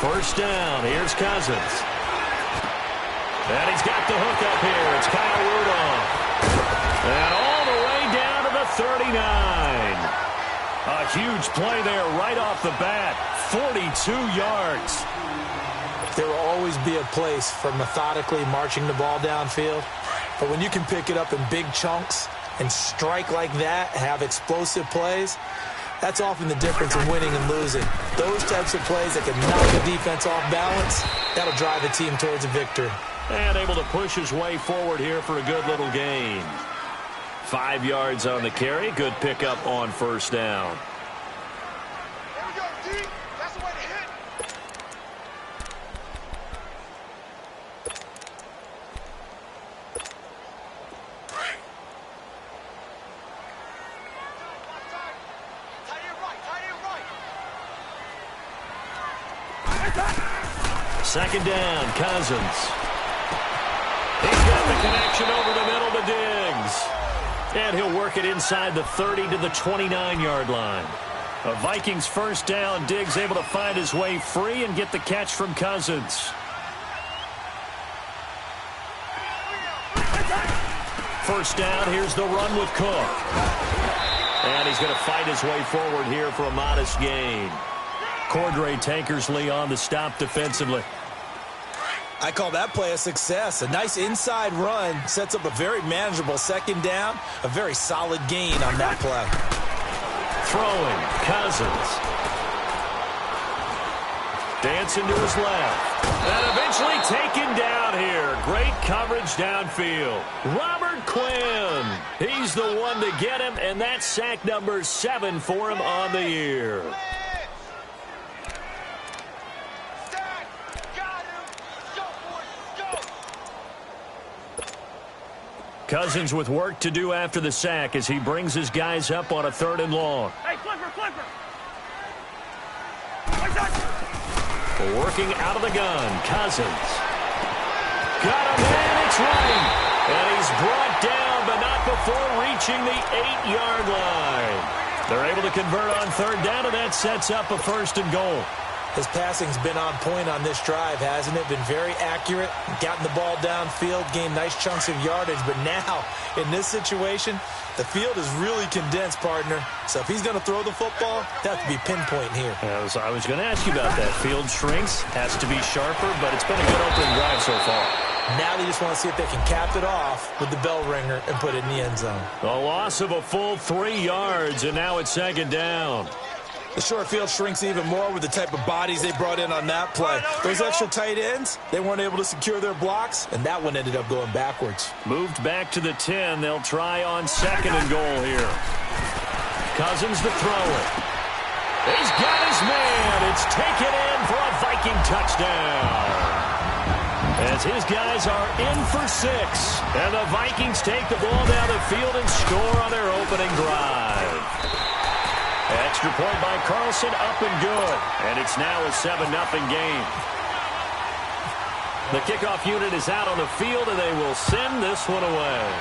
First down. Here's Cousins. And he's got the hook up here. It's Kyle Rudolph. And all the way down to the 39. A huge play there right off the bat. 42 yards. There will always be a place for methodically marching the ball downfield. But when you can pick it up in big chunks and strike like that, have explosive plays, that's often the difference in winning and losing. Those types of plays that can knock the defense off balance, that'll drive the team towards a victory. And able to push his way forward here for a good little gain. 5 yards on the carry. Good pickup on first down. There we go, D. That's the way to hit. Second down, Cousins. He's got the connection over the middle to Diggs. And he'll work it inside the 30 to the 29-yard line. A Vikings first down. Diggs able to find his way free and get the catch from Cousins. First down, here's the run with Cook. And he's going to fight his way forward here for a modest gain. Cordray Tankersley on the stop defensively. I call that play a success. A nice inside run sets up a very manageable second down. A very solid gain on that play. Throwing, Cousins. Dancing to his left. And eventually taken down here. Great coverage downfield. Robert Quinn. He's the one to get him, and that's sack number 7 for him on the year. Cousins with work to do after the sack as he brings his guys up on a 3rd and long. Hey, flipper. Working out of the gun, Cousins. Got him in, it's right. And he's brought down, but not before reaching the 8-yard line. They're able to convert on 3rd down, and that sets up a 1st and goal. His passing's been on point on this drive, hasn't it? Been very accurate, gotten the ball downfield, gained nice chunks of yardage. But now, in this situation, the field is really condensed, partner. So if he's going to throw the football, that have to be pinpoint here. I was going to ask you about that. Field shrinks, has to be sharper, but it's been a good opening drive so far. Now they just want to see if they can cap it off with the bell ringer and put it in the end zone. A loss of a full 3 yards, and now it's 2nd down. The short field shrinks even more with the type of bodies they brought in on that play. Those extra tight ends, they weren't able to secure their blocks, and that one ended up going backwards. Moved back to the 10. They'll try on 2nd and goal here. Cousins to throw it. He's got his man. It's taken in for a Viking touchdown. As his guys are in for 6. And the Vikings take the ball down the field and score on their opening drive. Extra point by Carlson, up and good. And it's now a 7-0 game. The kickoff unit is out on the field, and they will send this one away.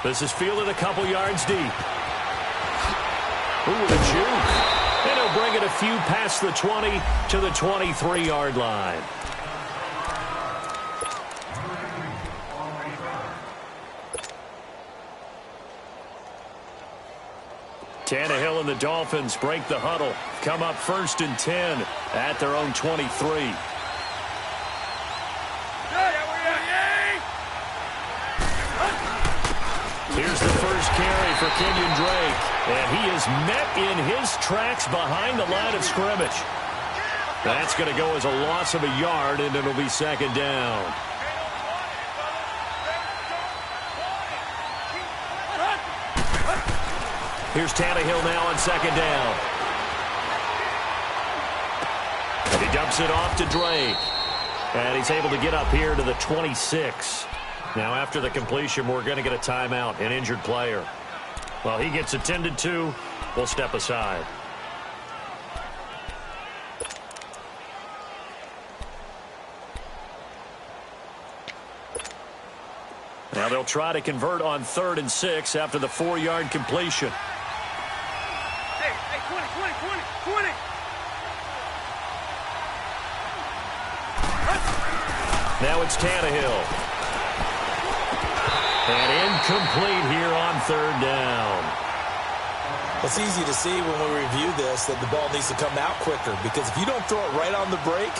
This is fielded a couple yards deep. Ooh, with a juke. And he'll bring it a few past the 20 to the 23-yard line. Tannehill and the Dolphins break the huddle. Come up 1st and 10 at their own 23. Here's the first carry for Kenyon Drake. And he is met in his tracks behind the line of scrimmage. That's going to go as a loss of a yard, and it'll be 2nd down. Here's Tannehill now on 2nd down. And he dumps it off to Drake. And he's able to get up here to the 26. Now after the completion, we're going to get a timeout, an injured player. While he gets attended to, we'll step aside. Now they'll try to convert on 3rd and 6 after the 4-yard completion. Hey, 20. Now it's Tannehill. And incomplete here on third down. It's easy to see when we review this that the ball needs to come out quicker, because if you don't throw it right on the break,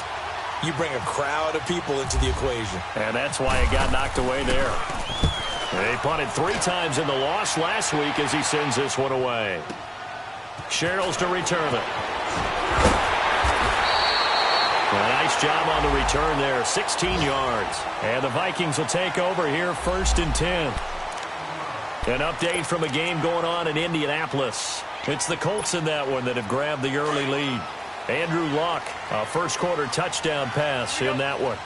you bring a crowd of people into the equation. And that's why it got knocked away there. They punted 3 times in the loss last week as he sends this one away. Sherrills to return it. A nice job on the return there, 16 yards. And the Vikings will take over here, 1st and 10. An update from a game going on in Indianapolis. It's the Colts in that one that have grabbed the early lead. Andrew Luck, a first-quarter touchdown pass in that one.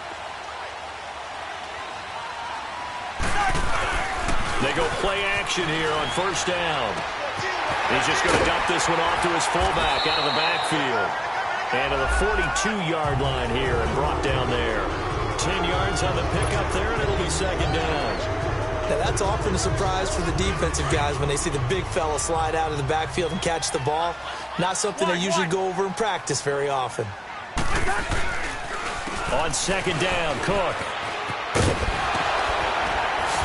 They go play action here on 1st down. He's just going to dump this one off to his fullback out of the backfield. And to the 42-yard line here and brought down there. 10 yards on the pickup there, and it'll be 2nd down. Now, that's often a surprise for the defensive guys when they see the big fella slide out of the backfield and catch the ball. Not something they usually go over in practice very often. On 2nd down, Cook.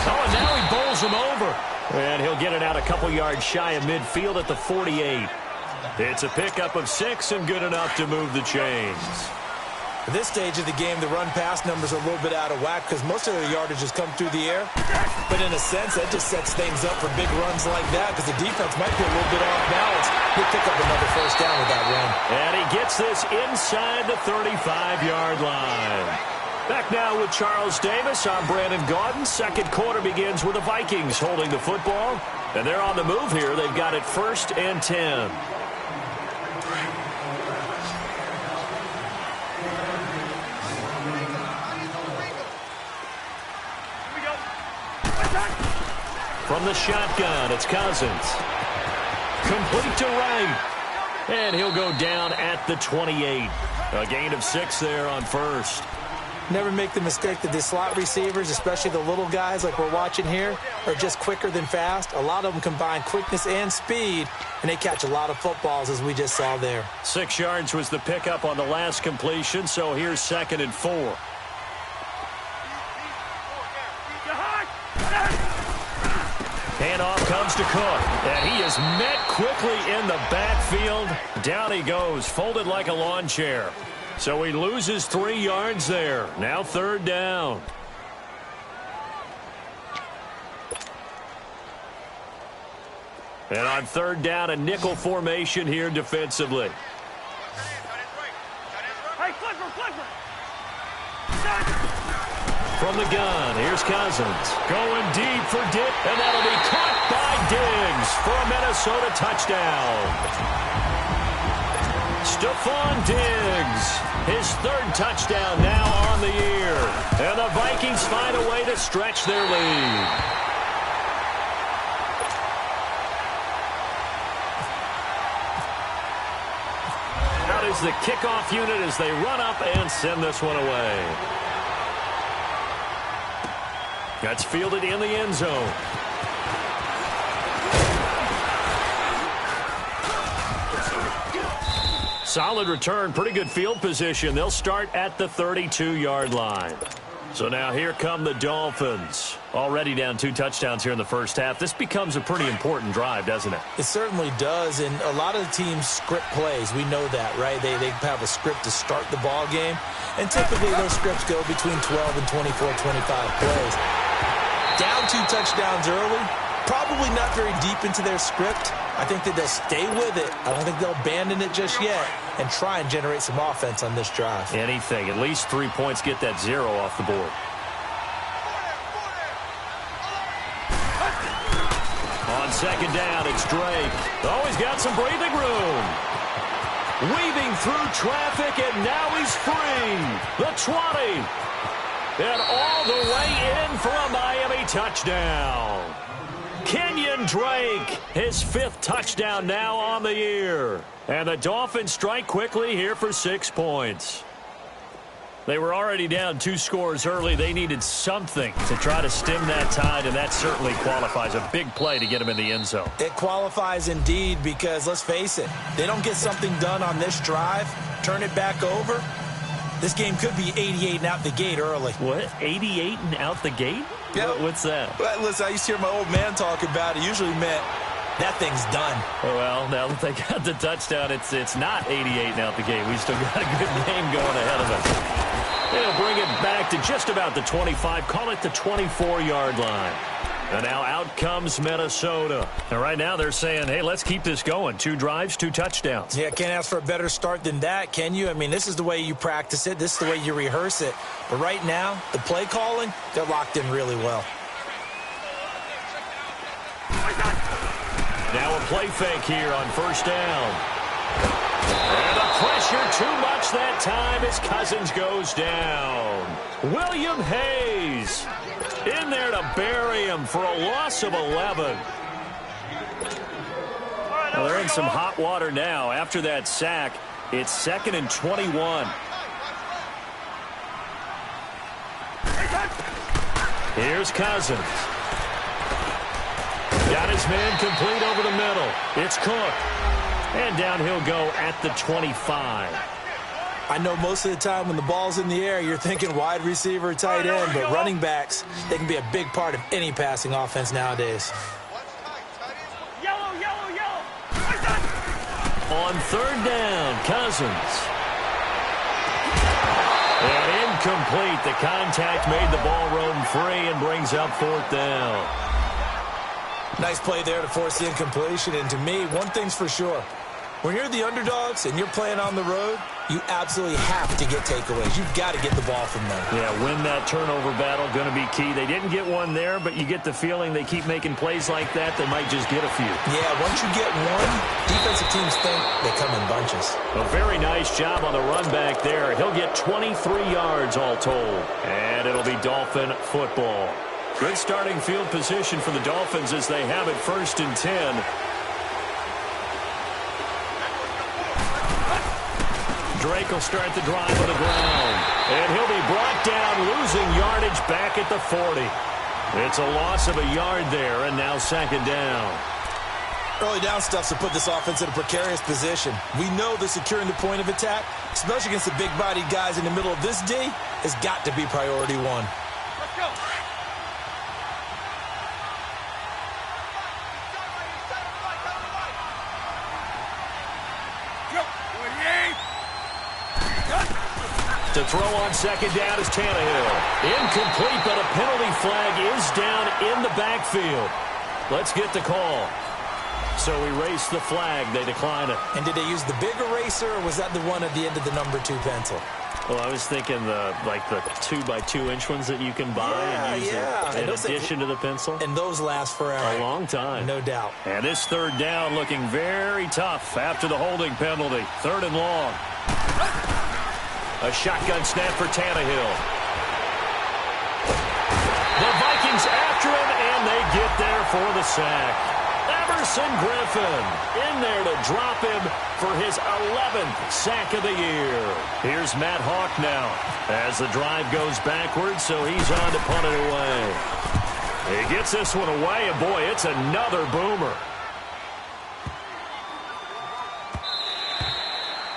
Oh, and now he bowls him over. And he'll get it out a couple yards shy of midfield at the 48. It's a pickup of 6 and good enough to move the chains. At this stage of the game, the run-pass numbers are a little bit out of whack because most of their yardage has come through the air. But in a sense, that just sets things up for big runs like that because the defense might be a little bit off balance. He'll pick up another 1st down with that run. And he gets this inside the 35-yard line. Back now with Charles Davis. I'm Brandon Gaudin. 2nd quarter begins with the Vikings holding the football. And they're on the move here. They've got it 1st and 10. From the shotgun, it's Cousins. Complete to right. And he'll go down at the 28. A gain of 6 there on 1st. Never make the mistake that the slot receivers, especially the little guys like we're watching here, are just quicker than fast. A lot of them combine quickness and speed, and they catch a lot of footballs, as we just saw there. 6 yards was the pickup on the last completion, so here's 2nd and 4. Handoff comes to Cook, and he is met quickly in the backfield. Down he goes, folded like a lawn chair. So he loses 3 yards there. Now 3rd down. And on 3rd down, a nickel formation here defensively. From the gun, here's Cousins. Going deep for Dick, and that'll be caught by Diggs for a Minnesota touchdown. Stephon Diggs, his 3rd touchdown now on the year. And the Vikings find a way to stretch their lead. Out is the kickoff unit as they run up and send this one away. That's fielded in the end zone. Solid return, pretty good field position. They'll start at the 32-yard line. So now here come the Dolphins. Already down 2 touchdowns here in the first half. This becomes a pretty important drive, doesn't it? It certainly does, and a lot of the teams script plays. We know that, right? They have a script to start the ball game, and typically those scripts go between 12 and 24, 25 plays. Down 2 touchdowns early, probably not very deep into their script. I think that they'll stay with it. I don't think they'll abandon it just yet and try and generate some offense on this drive. Anything. At least 3 points, get that 0 off the board. On 2nd down, it's Drake. Oh, he's got some breathing room. Weaving through traffic, and now he's free. The 20. And all the way in for a Miami touchdown. Kenyon Drake, his 5th touchdown now on the year. And the Dolphins strike quickly here for 6 points. They were already down 2 scores early. They needed something to try to stem that tide, and that certainly qualifies. A big play to get them in the end zone. It qualifies indeed because, let's face it, they don't get something done on this drive, turn it back over, This game could be 88 and out the gate early. What? 88 and out the gate? Yeah. What's that? Well, listen, I used to hear my old man talk about it. Usually meant that thing's done. Well, now that they got the touchdown, it's not 88 and out the gate. We still got a good game going ahead of us. They'll bring it back to just about the 25. Call it the 24-yard line. And now out comes Minnesota. And right now they're saying, hey, let's keep this going. 2 drives, 2 touchdowns. Yeah, can't ask for a better start than that, can you? I mean, this is the way you practice it. This is the way you rehearse it. But right now, the play calling, they're locked in really well. Now a play fake here on first down. And the pressure too much that time as Cousins goes down. William Hayes in there to bury him for a loss of 11. Well, they're in some hot water now. After that sack, it's 2nd and 21. Here's Cousins. Got his man complete over the middle. It's Cook. And down he'll go at the 25. I know most of the time when the ball's in the air, you're thinking wide receiver, tight end, but running backs, they can be a big part of any passing offense nowadays. Yellow, yellow, yellow. On 3rd down, Cousins. And incomplete. The contact made the ball roam free and brings up 4th down. Nice play there to force the incompletion. And to me, one thing's for sure. When you're the underdogs and you're playing on the road, you absolutely have to get takeaways. You've got to get the ball from them. Yeah, win that turnover battle, going to be key. They didn't get one there, but you get the feeling they keep making plays like that, they might just get a few. Yeah, once you get one, defensive teams think they come in bunches. A very nice job on the run back there. He'll get 23 yards all told. And it'll be Dolphin football. Good starting field position for the Dolphins as they have it 1st and 10. Drake will start the drive on the ground. And he'll be brought down, losing yardage back at the 40. It's a loss of a yard there, and now 2nd down. Early down stuff's to put this offense in a precarious position. We know that securing the point of attack, especially against the big-bodied guys in the middle of this D, has got to be priority 1. Let's go. To throw on 2nd down is Tannehill. Incomplete, but a penalty flag is down in the backfield. Let's get the call. So erase the flag. They decline it. And did they use the big eraser, or was that the one at the end of the number 2 pencil? Well, I was thinking the 2x2-inch ones that you can buy and use in addition to the pencil. And those last forever. A long time. No doubt. And this 3rd down looking very tough after the holding penalty. 3rd and long. A shotgun snap for Tannehill. The Vikings after him, and they get there for the sack. Everson Griffin in there to drop him for his 11th sack of the year. Here's Matt Hawk now as the drive goes backwards, so he's on to punt it away. He gets this one away, and boy, it's another boomer.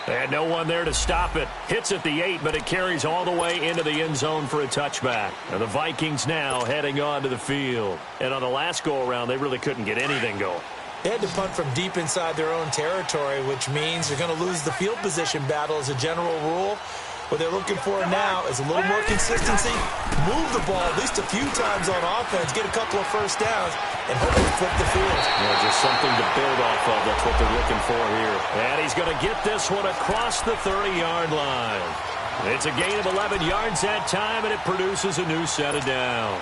And no one there to stop it. Hits at the 8, but it carries all the way into the end zone for a touchback. And the Vikings now heading on to the field. And on the last go-around, they really couldn't get anything going. They had to punt from deep inside their own territory, which means they're going to lose the field position battle as a general rule. What they're looking for now is a little more consistency, move the ball at least a few times on offense, get a couple of first downs, and hopefully flip the field. Yeah, just something to build off of. That's what they're looking for here. And he's going to get this one across the 30-yard line. It's a gain of 11 yards that time, and it produces a new set of downs.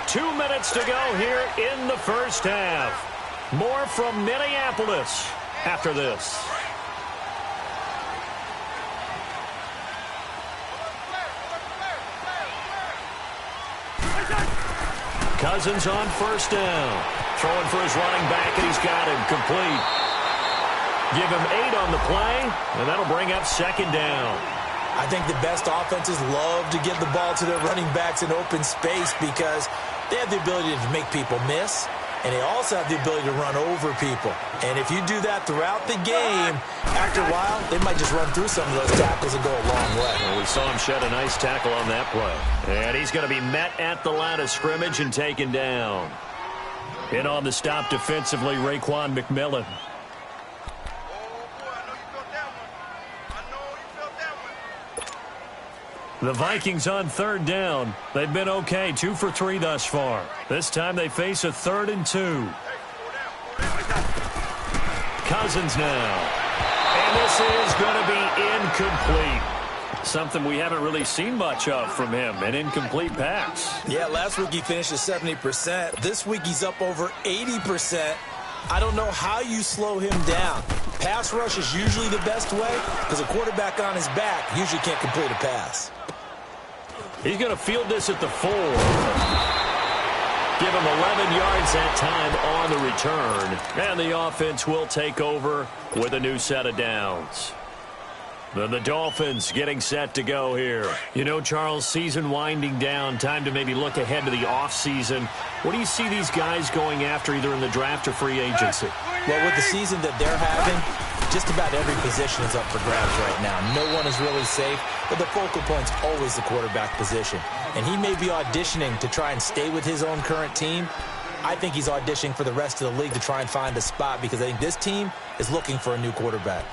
Two minutes to go here in the first half. More from Minneapolis after this. Cousins on first down. Throwing for his running back, and he's got him complete. Give him 8 on the play, and that'll bring up 2nd down. I think the best offenses love to give the ball to their running backs in open space because they have the ability to make people miss. and they also have the ability to run over people. And if you do that throughout the game, after a while, they might just run through some of those tackles and go a long way. Well, we saw him shed a nice tackle on that play. And he's going to be met at the line of scrimmage and taken down. In on the stop defensively, Raekwon McMillan. The Vikings on third down. They've been okay, 2 for 3 thus far. This time they face a 3rd and 2. Cousins now. And this is going to be incomplete. Something we haven't really seen much of from him, an incomplete pass. Yeah, last week he finished at 70%. This week he's up over 80%. I don't know how you slow him down. Pass rush is usually the best way because a quarterback on his back usually can't complete a pass. He's going to field this at the 4. Give him 11 yards that time on the return. And the offense will take over with a new set of downs. Then the Dolphins getting set to go here. You know, Charles, season winding down, time to maybe look ahead to the offseason. What do you see these guys going after either in the draft or free agency? Well, with the season that they're having, just about every position is up for grabs right now. No one is really safe, but the focal point's always the quarterback position. And he may be auditioning to try and stay with his own current team. I think he's auditioning for the rest of the league to try and find a spot because I think this team is looking for a new quarterback.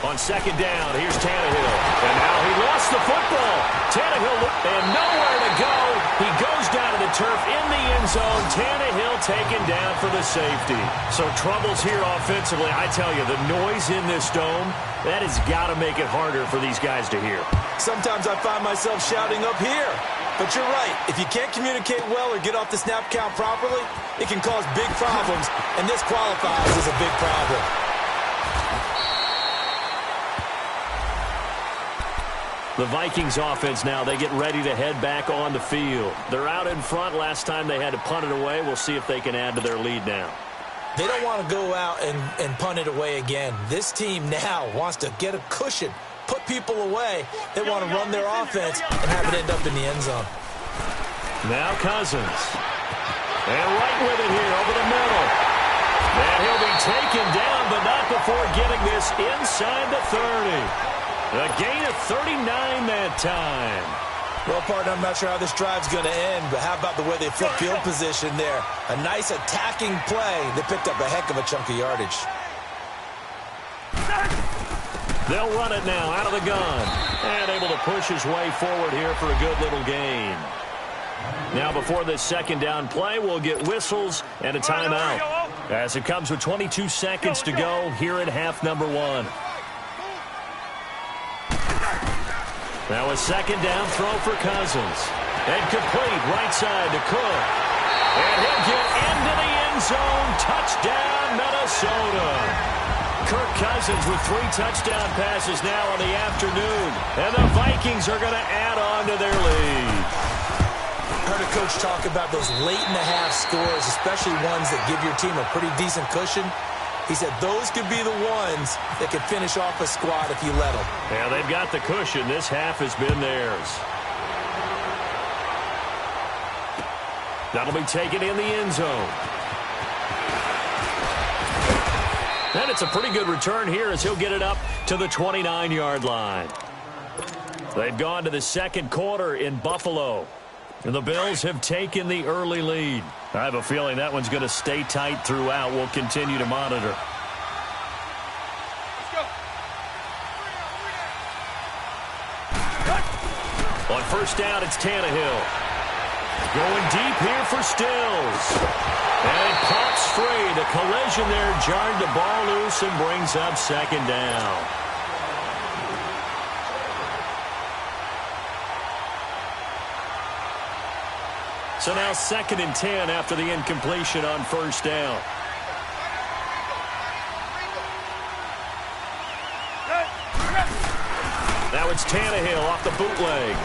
On second down, here's Tannehill. And now he lost the football. Tannehill, and nowhere to go. He goes down to the turf in the end zone. Tannehill taken down for the safety. So troubles here offensively. I tell you, the noise in this dome, that has got to make it harder for these guys to hear. Sometimes I find myself shouting up here. But you're right. If you can't communicate well or get off the snap count properly, it can cause big problems. And this qualifies as a big problem. The Vikings offense now, they get ready to head back on the field. They're out in front. Last time they had to punt it away. We'll see if they can add to their lead now. They don't want to go out and punt it away again. This team now wants to get a cushion, put people away. They want to run their offense and have it end up in the end zone. Now Cousins. And right with it here over the middle. And he'll be taken down, but not before getting this inside the 30. A gain of 39 that time. Well, partner, I'm not sure how this drive's going to end, but how about the way they flip field position there? A nice attacking play. They picked up a heck of a chunk of yardage. They'll run it now out of the gun. And able to push his way forward here for a good little gain. Now before this second down play, we'll get whistles and a timeout. As it comes with 22 seconds to go here at half number 1. Now a second down throw for Cousins. And complete right side to Cook. And he'll get into the end zone. Touchdown, Minnesota. Kirk Cousins with 3 touchdown passes now on the afternoon. And the Vikings are going to add on to their lead. Heard a coach talk about those late-in-the-half scores, especially ones that give your team a pretty decent cushion. He said those could be the ones that could finish off a squad if you let them. Yeah, they've got the cushion. This half has been theirs. That'll be taken in the end zone. And it's a pretty good return here as he'll get it up to the 29-yard line. They've gone to the second quarter in Buffalo. And the Bills have taken the early lead. I have a feeling that one's going to stay tight throughout. We'll continue to monitor. On first down, it's Tannehill. Going deep here for Stills. And it pops free. The collision there jarred the ball loose and brings up second down. So now 2nd and 10 after the incompletion on first down. Now it's Tannehill off the bootleg.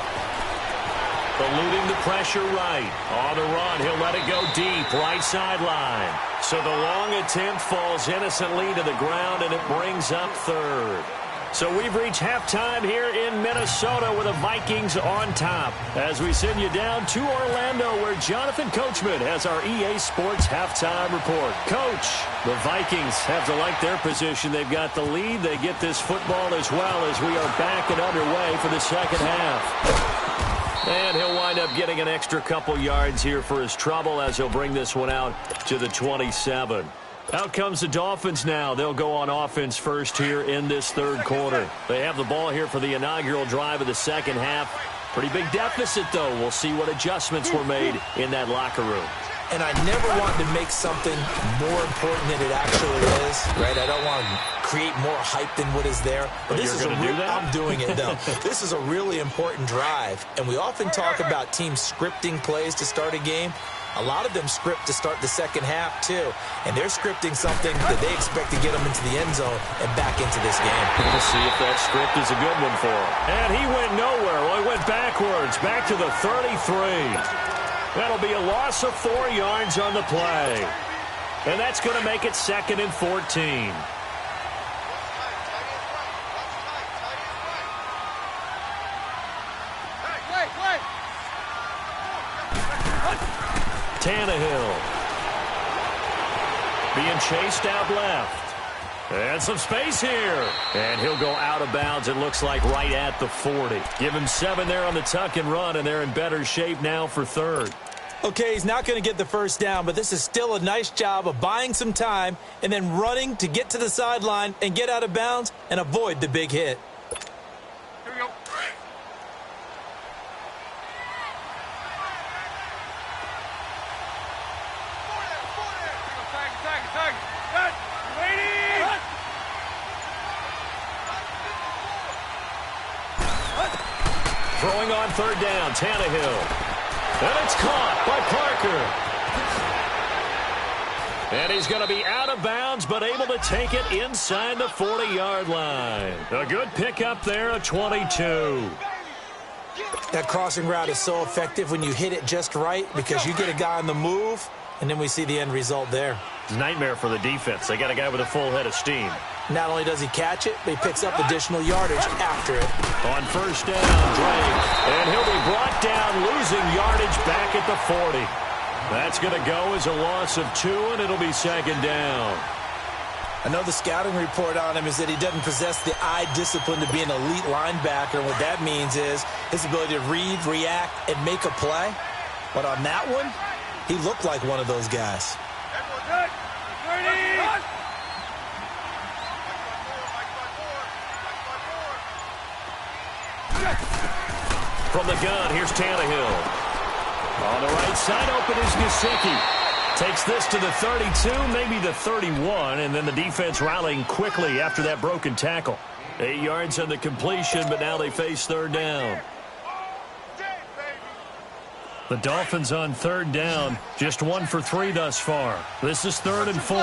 Eluding the pressure right. On the run, he'll let it go deep, right sideline. So the long attempt falls innocently to the ground, and it brings up third. So we've reached halftime here in Minnesota with the Vikings on top. As we send you down to Orlando, where Jonathan Coachman has our EA Sports halftime report. Coach, the Vikings have to like their position. They've got the lead. They get this football as well as we are back and underway for the second half. And he'll wind up getting an extra couple yards here for his trouble as he'll bring this one out to the 27. Out comes the Dolphins now. They'll go on offense first here in this third quarter. They have the ball here for the inaugural drive of the second half. Pretty big deficit, though. We'll see what adjustments were made in that locker room. And I never want to make something more important than it actually is, right? I don't want to create more hype than what is there. But this is I'm doing it, though. This is a really important drive. And we often talk about teams scripting plays to start a game. A lot of them script to start the second half, too. And they're scripting something that they expect to get them into the end zone and back into this game. We'll see if that script is a good one for him. And he went nowhere. Well, he went backwards, back to the 33. That'll be a loss of 4 yards on the play. And that's going to make it 2nd and 14. Tannehill being chased out left. And some space here. And he'll go out of bounds, it looks like, right at the 40. Give him 7 there on the tuck and run, and they're in better shape now for third. Okay, he's not going to get the first down, but this is still a nice job of buying some time and then running to get to the sideline and get out of bounds and avoid the big hit. Here we go. Throwing on third down, Tannehill. And it's caught by Parker. And he's going to be out of bounds, but able to take it inside the 40-yard line. A good pickup there, a 22. That crossing route is so effective when you hit it just right because you get a guy on the move, and then we see the end result there. It's a nightmare for the defense. They got a guy with a full head of steam. Not only does he catch it, but he picks up additional yardage after it. On first down, Drake. And he'll be brought down, losing yardage back at the 40. That's going to go as a loss of 2, and it'll be 2nd down. I know the scouting report on him is that he doesn't possess the eye discipline to be an elite linebacker. And what that means is his ability to read, react, and make a play. But on that one, he looked like one of those guys. From the gun, here's Tannehill. On the right side, open is Gesicki. Takes this to the 32, maybe the 31, and then the defense rallying quickly after that broken tackle. 8 yards on the completion, but now they face third down. The Dolphins on third down, just 1 for 3 thus far. This is 3rd and 4.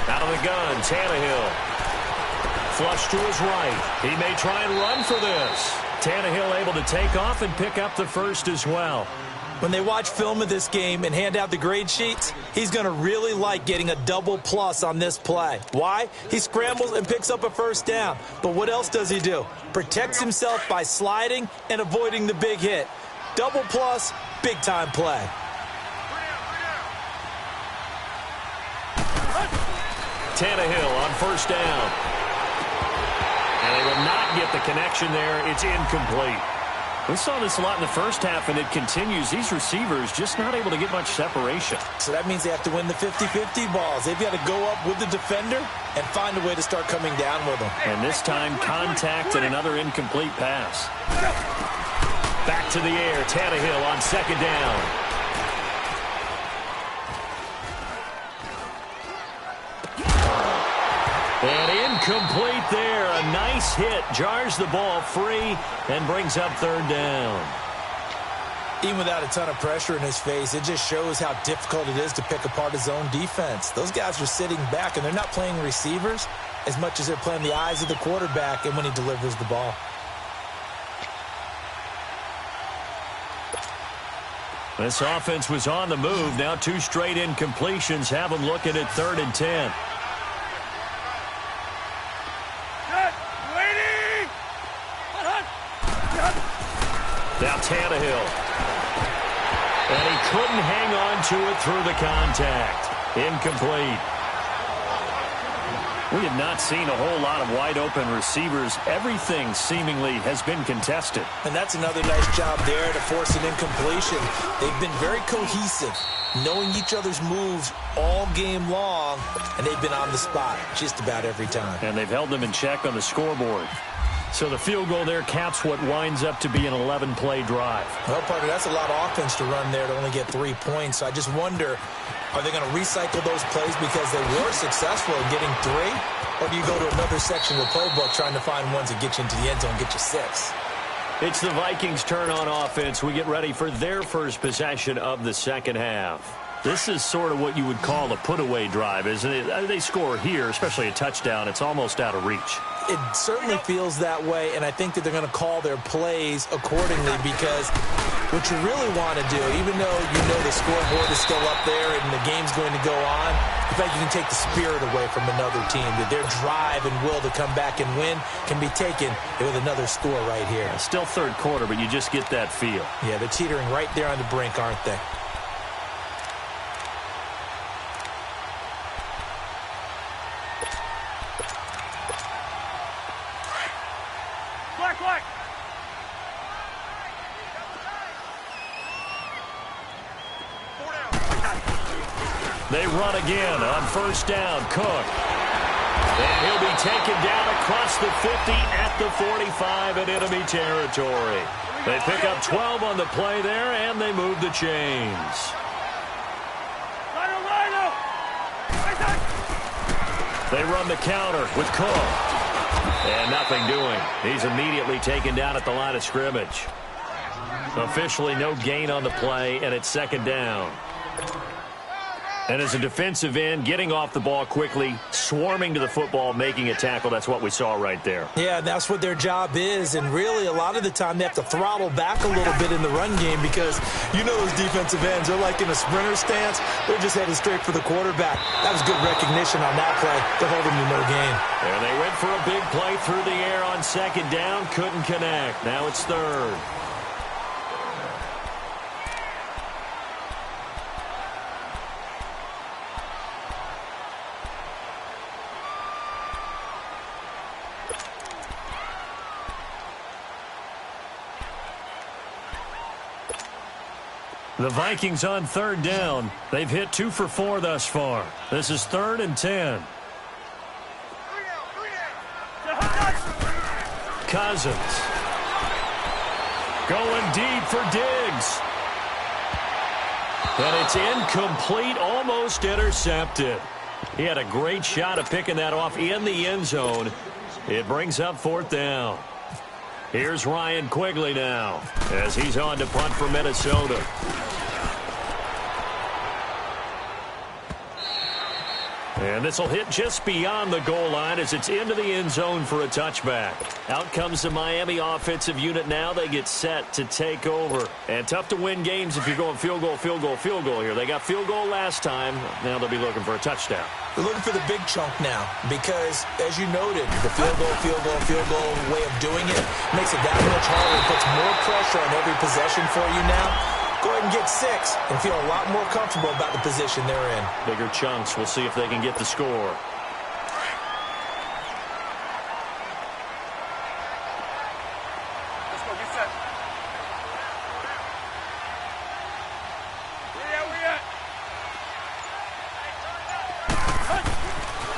Out of the gun, Tannehill. Flush to his right. He may try and run for this. Tannehill able to take off and pick up the first as well. When they watch film of this game and hand out the grade sheets, he's going to really like getting a double plus on this play. Why? He scrambles and picks up a first down. But what else does he do? Protects himself by sliding and avoiding the big hit. Double plus, big-time play. Tannehill on first down. And they will not get the connection there. It's incomplete. We saw this a lot in the first half, and it continues. These receivers just not able to get much separation. So that means they have to win the 50-50 balls. They've got to go up with the defender and find a way to start coming down with them. And this time, contact and another incomplete pass. Back to the air. Tannehill on second down. And incomplete there. A nice hit. Jars the ball free and brings up third down. Even without a ton of pressure in his face, it just shows how difficult it is to pick apart his own defense. Those guys are sitting back, and they're not playing receivers. as much as they're playing the eyes of the quarterback and when he delivers the ball. This offense was on the move. Now 2 straight incompletions have them looking at 3rd and 10. Now Tannehill. And he couldn't hang on to it through the contact. Incomplete. We have not seen a whole lot of wide-open receivers. Everything seemingly has been contested. And that's another nice job there to force an incompletion. They've been very cohesive, knowing each other's moves all game long, and they've been on the spot just about every time. And they've held them in check on the scoreboard. So the field goal there caps what winds up to be an 11-play drive. Well, Parker, that's a lot of offense to run there to only get 3 points. So I just wonder, are they going to recycle those plays because they were successful in getting 3? Or do you go to another section of the playbook trying to find ones that get you into the end zone and get you 6? It's the Vikings' turn on offense. We get ready for their first possession of the second half. This is sort of what you would call a put-away drive, isn't it? They score here, especially a touchdown. It's almost out of reach. It certainly feels that way, and I think that they're going to call their plays accordingly because what you really want to do, even though you know the scoreboard is still up there and the game's going to go on, in fact, you can take the spirit away from another team. That their drive and will to come back and win can be taken with another score right here. Still third quarter, but you just get that feel. Yeah, they're teetering right there on the brink, aren't they? They run again on first down. Cook. And he'll be taken down across the 50 at the 45 in enemy territory. They pick up 12 on the play there, and they move the chains. They run the counter with Cook. And nothing doing. He's immediately taken down at the line of scrimmage. Officially no gain on the play, and it's second down. And as a defensive end, getting off the ball quickly, swarming to the football, making a tackle, that's what we saw right there. Yeah, that's what their job is. And really, a lot of the time, they have to throttle back a little bit in the run game because you know those defensive ends, they're like in a sprinter stance. They're just headed straight for the quarterback. That was good recognition on that play to hold them to no gain. And they went for a big play through the air on second down, couldn't connect. Now it's third. The Vikings on third down. They've hit 2 for 4 thus far. This is 3rd and 10. Cousins. Going deep for Diggs. And it's incomplete, almost intercepted. He had a great shot at picking that off in the end zone. It brings up 4th down. Here's Ryan Quigley now as he's on to punt for Minnesota. And this will hit just beyond the goal line as it's into the end zone for a touchback. Out comes the Miami offensive unit now. They get set to take over. And tough to win games if you're going field goal, field goal, field goal here. They got field goal last time. Now they'll be looking for a touchdown. They're looking for the big chunk now because, as you noted, the field goal way of doing it makes it that much harder. It puts more pressure on every possession for you now. Go ahead and get 6 and feel a lot more comfortable about the position they're in. Bigger chunks. We'll see if they can get the score. Let's go, get set. Where at?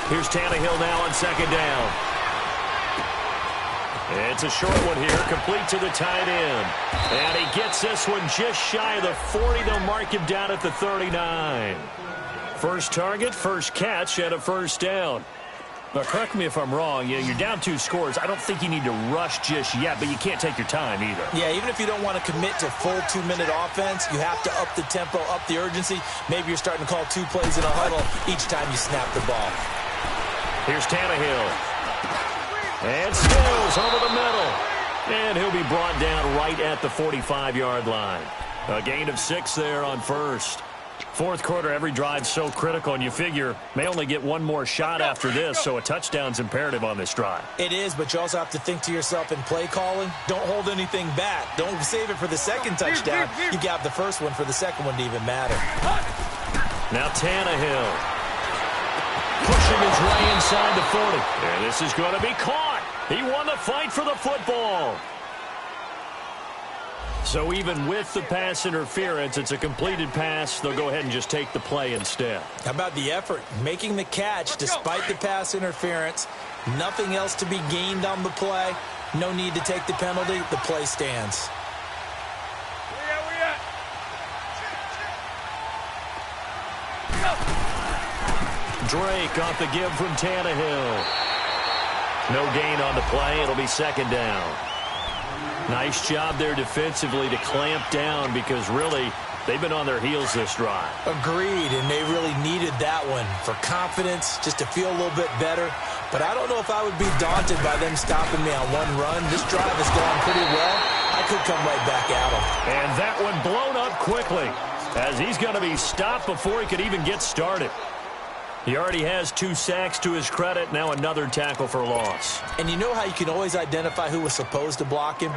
Here's Tannehill now on second down. It's a short one here, complete to the tight end. And he gets this one just shy of the 40. They'll mark him down at the 39. First target, first catch, and a first down. Now, correct me if I'm wrong. You're down 2 scores. I don't think you need to rush just yet, but you can't take your time either. Yeah, even if you don't want to commit to full 2-minute offense, you have to up the tempo, up the urgency. Maybe you're starting to call 2 plays in a huddle each time you snap the ball. Here's Tannehill. And Stills over the middle. And he'll be brought down right at the 45-yard line. A gain of 6 there on first. Fourth quarter, every drive so critical, and you figure may only get one more shot after this, so a touchdown's imperative on this drive. It is, but you also have to think to yourself in play calling, don't hold anything back. Don't save it for the second touchdown. You got the first one for the second one to even matter. Now Tannehill pushing his way inside the 40. And this is going to be caught. He won the fight for the football. So even with the pass interference, it's a completed pass. They'll go ahead and just take the play instead. How about the effort? Making the catch despite the pass interference. Nothing else to be gained on the play. No need to take the penalty. The play stands. Drake off the give from Tannehill. No gain on the play. It'll be second down. Nice job there defensively to clamp down because really they've been on their heels this drive. Agreed, and they really needed that one for confidence, just to feel a little bit better. But I don't know if I would be daunted by them stopping me on one run. This drive has gone pretty well. I could come right back at them. And that one blown up quickly as he's going to be stopped before he could even get started. He already has 2 sacks to his credit. Now another tackle for loss. And you know how you can always identify who was supposed to block him?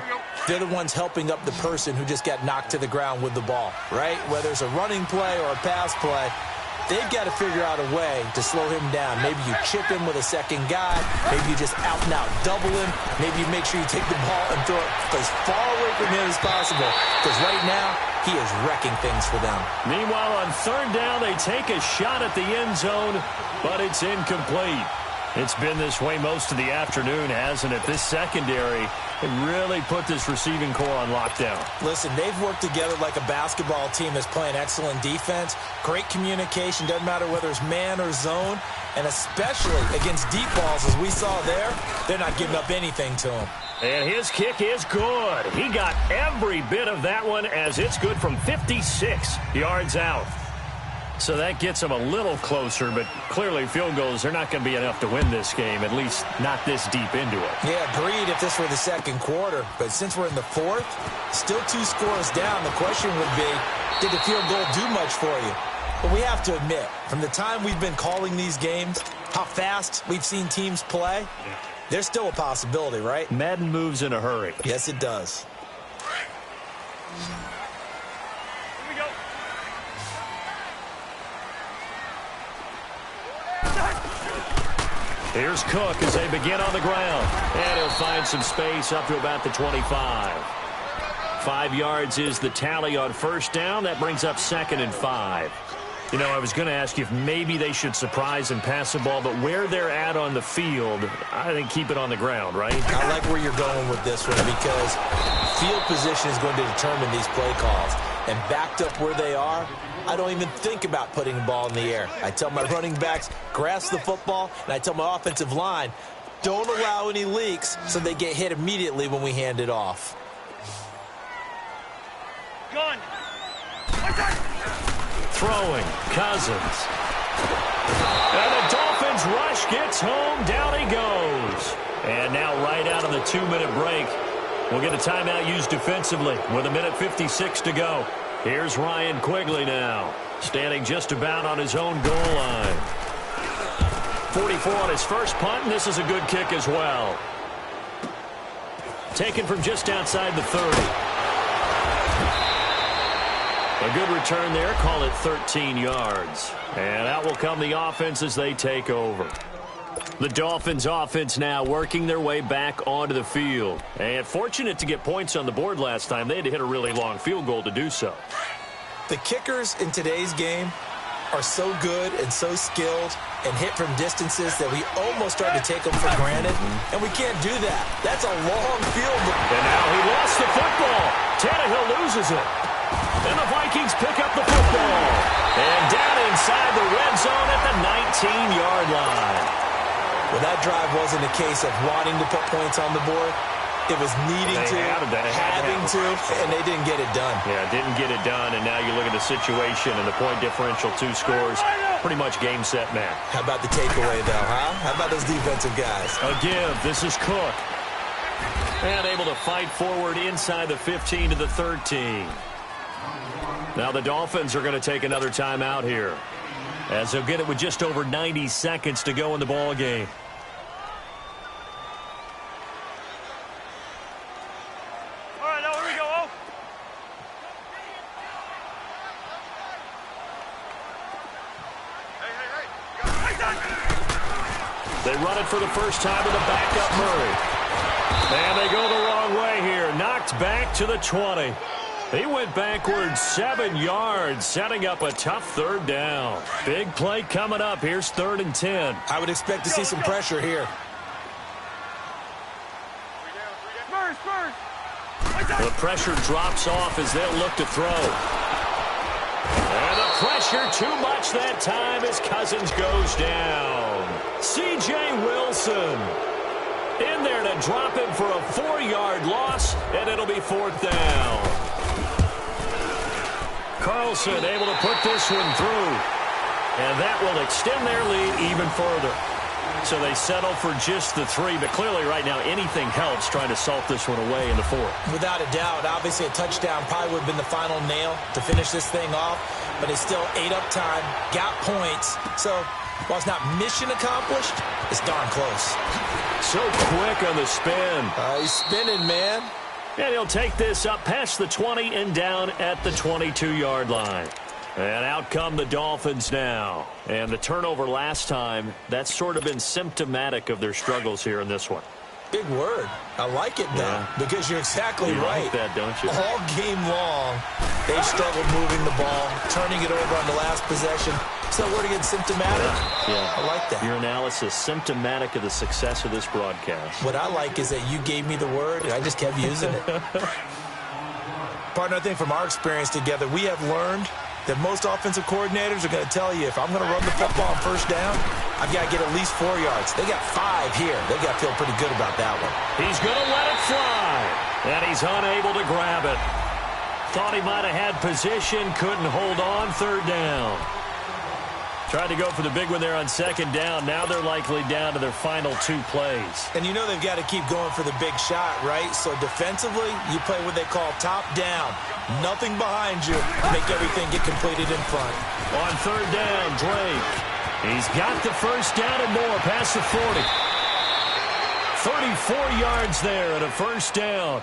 They're the ones helping up the person who just got knocked to the ground with the ball, right? Whether it's a running play or a pass play, they've got to figure out a way to slow him down. Maybe you chip him with a second guy. Maybe you just out-and-out double him. Maybe you make sure you take the ball and throw it as far away from him as possible. Because right now, he is wrecking things for them. Meanwhile, on third down, they take a shot at the end zone, but it's incomplete. It's been this way most of the afternoon, hasn't it? This secondary really put this receiving core on lockdown. Listen, they've worked together like a basketball team that's playing excellent defense. Great communication, doesn't matter whether it's man or zone. And especially against deep balls, as we saw there, they're not giving up anything to them. And his kick is good. He got every bit of that one as it's good from 56 yards out. So that gets them a little closer, but clearly field goals are not going to be enough to win this game, at least not this deep into it. Yeah, agreed if this were the second quarter. But since we're in the fourth, still 2 scores down, the question would be, did the field goal do much for you? But we have to admit, from the time we've been calling these games, how fast we've seen teams play, there's still a possibility, right? Madden moves in a hurry. Yes, it does. Here's Cook as they begin on the ground. And he'll find some space up to about the 25. 5 yards is the tally on first down. That brings up 2nd and 5. You know, I was going to ask you if maybe they should surprise and pass the ball, but where they're at on the field, I think keep it on the ground, right? I like where you're going with this one because field position is going to determine these play calls. And backed up where they are, I don't even think about putting the ball in the air. I tell my running backs, grasp the football, and I tell my offensive line, don't allow any leaks so they get hit immediately when we hand it off. Gun. Throwing, Cousins. And the Dolphins rush gets home, down he goes. And now right out of the 2-minute break, we'll get a timeout used defensively with 1:56 to go. Here's Ryan Quigley now, standing just about on his own goal line. 44 on his first punt, and this is a good kick as well. Taken from just outside the 30. A good return there, call it 13 yards. And out will come the offense as they take over. The Dolphins offense now working their way back onto the field. And fortunate to get points on the board last time. They had to hit a really long field goal to do so. The kickers in today's game are so good and so skilled and hit from distances that we almost start to take them for granted. And we can't do that. That's a long field goal. And now he lost the football. Tannehill loses it. And the Vikings pick up the football. And down inside the red zone at the 19-yard line. Well, that drive wasn't a case of wanting to put points on the board. It was needing to, having to, and they didn't get it done. Yeah, didn't get it done, and now you look at the situation and the point differential, 2 scores. Pretty much game, set, match. How about the takeaway, though, huh? How about those defensive guys? A give. This is Cook. And able to fight forward inside the 15 to the 13. Now the Dolphins are going to take another timeout here, as they'll get it with just over 90 seconds to go in the ball game. All right, now here we go. They run it for the first time with a backup Murray. And they go the wrong way here. Knocked back to the 20. He went backwards 7 yards, setting up a tough third down. Big play coming up. Here's 3rd and 10. I would expect to see some pressure here. The pressure drops off as they'll look to throw. And the pressure too much that time as Cousins goes down. C.J. Wilson in there to drop him for a 4-yard loss, and it'll be 4th down. Carlson able to put this one through, and that will extend their lead even further. So they settle for just the 3, but clearly right now anything helps trying to salt this one away in the 4th. Without a doubt, obviously a touchdown probably would have been the final nail to finish this thing off, but it's still ate up time, got points. So while it's not mission accomplished, it's darn close. So quick on the spin. He's spinning, man. And he'll take this up past the 20 and down at the 22-yard line. And out come the Dolphins now. And the turnover last time, that's sort of been symptomatic of their struggles here in this one. Big word. I like it, though, because you're exactly right. You like that, don't you? All game long, they've struggled moving the ball, turning it over on the last possession. So word again, symptomatic? Yeah. I like that. Your analysis, symptomatic of the success of this broadcast. What I like is that you gave me the word, and I just kept using it. Partner, I think from our experience together, we have learned that most offensive coordinators are going to tell you, if I'm going to run the football on first down, I've got to get at least 4 yards. They got 5 here. They got to feel pretty good about that one. He's going to let it fly, and he's unable to grab it. Thought he might have had position, couldn't hold on, 3rd down. Tried to go for the big one there on 2nd down. Now they're likely down to their final 2 plays. And you know they've got to keep going for the big shot, right? So defensively, you play what they call top down. Nothing behind you. Make everything get completed in front. On 3rd down, Drake. He's got the first down and more past the 40. 34 yards there and a first down.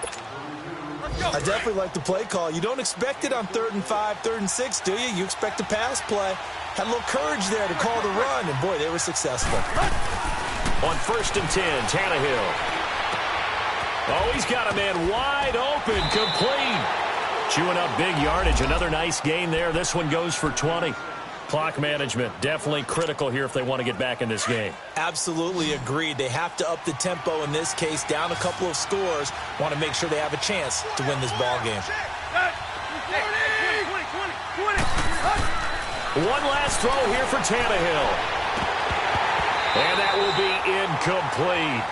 I definitely like the play call. You don't expect it on 3rd and 5, 3rd and 6, do you? You expect a pass play. Had a little courage there to call the run, and boy, they were successful. On 1st and 10, Tannehill. Oh, he's got a man wide open, complete. Chewing up big yardage. Another nice gain there. This one goes for 20. Clock management definitely critical here if they want to get back in this game. Absolutely agreed. They have to up the tempo in this case, down a couple of scores. Want to make sure they have a chance to win this ball game. One last throw here for Tannehill. And that will be incomplete.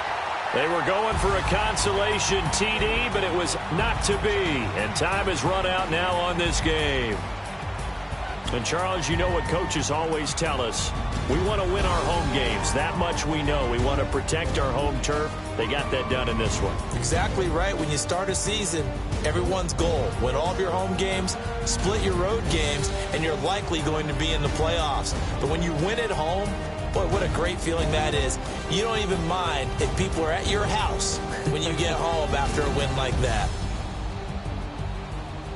They were going for a consolation TD, but it was not to be. And time has run out now on this game. And, Charles, you know what coaches always tell us. We want to win our home games. That much we know. We want to protect our home turf. They got that done in this one. Exactly right. When you start a season, everyone's goal, win all of your home games, split your road games, and you're likely going to be in the playoffs. But when you win at home, boy, what a great feeling that is. You don't even mind if people are at your house when you get home after a win like that.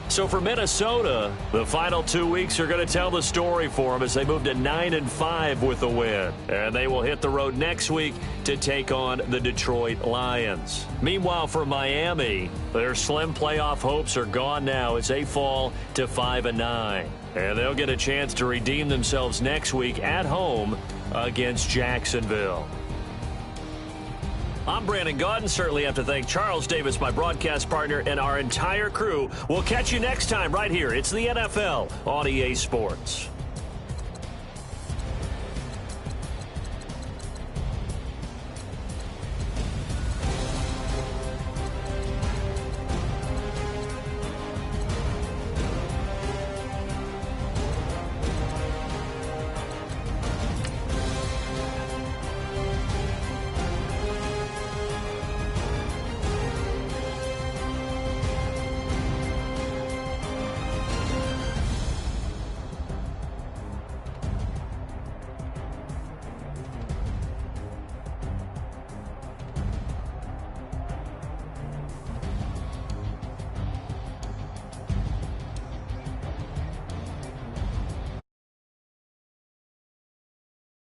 So for Minnesota, the final 2 weeks are going to tell the story for them as they move to 9-5 with a win. And they will hit the road next week to take on the Detroit Lions. Meanwhile, for Miami, their slim playoff hopes are gone now as they fall to 5-9. And they'll get a chance to redeem themselves next week at home against Jacksonville. I'm Brandon Gaudin. Certainly have to thank Charles Davis, my broadcast partner, and our entire crew. We'll catch you next time right here. It's the NFL on EA Sports.